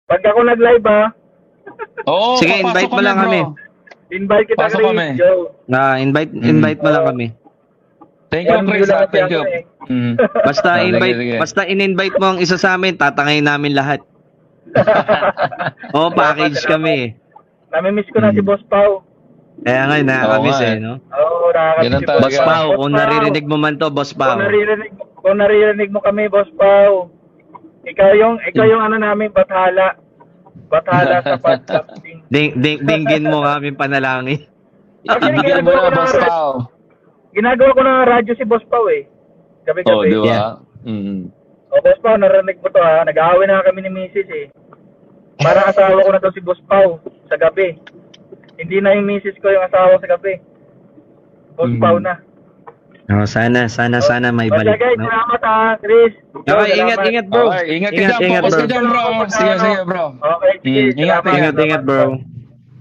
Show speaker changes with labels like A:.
A: Pag ako nag-live
B: Oo,
C: Sige,
B: papasok
C: invite mo lang
B: bro.
C: kami.
A: invite kita
B: Pasok
A: Chris,
B: kami.
A: Joe.
C: Invite mo lang kami.
B: Thank you,
A: 1 view
B: Chris.
A: lang kasi
B: Thank
A: ako
B: you.
A: eh.
B: Mm.
C: Basta
B: Sige,
C: invite,
B: sige.
C: basta in-invite mo ang isa sa amin, tatangayin namin lahat. Oo, package
A: Salamat.
C: kami eh.
A: Namimiss ko na si Boss Pao.
C: Kaya nga, nakakamiss
B: Oo nga
C: eh,
B: eh.
C: no?
A: Oo, nakakamiss
B: Ganun
A: si
B: talaga.
C: Boss Pao, kung
A: Pao.
C: naririnig mo man to, Boss Pao.
A: Kung naririnig mo kami, Boss Pao. Ikaw yung ano namin, bathala. Bathala sa podcasting.
C: Dinggin mo kami panalangin.
A: Kasi
B: Ibigyan mo na, Boss Pao.
A: ginagawa ko na radyo si Boss Pao eh.
B: Oh,
A: Gabi-gabi.
B: di
C: Yeah.
B: ba? Mm.
A: O Boss Pao, narinig mo to ha. Nag-aaway na kami ni Mrs. eh. Parang asawa ko na to si Boss Pao sa gabi. Hindi na yung Mrs. ko yung asawa sa gabi. Boss Pao na.
C: Oh, sana may
A: Basta
C: balik,
A: guys,
C: no?
A: salamat ha, Chris.
C: Okay,
A: Salamat.
C: ingat bro.
B: Okay, ingat ka dyan.
C: Ingat,
B: Focus
C: bro.
B: ka dyan, bro. Sige, bro.
A: Okay, sige.
B: Ingat,
A: salamat.
C: Ingat, bro.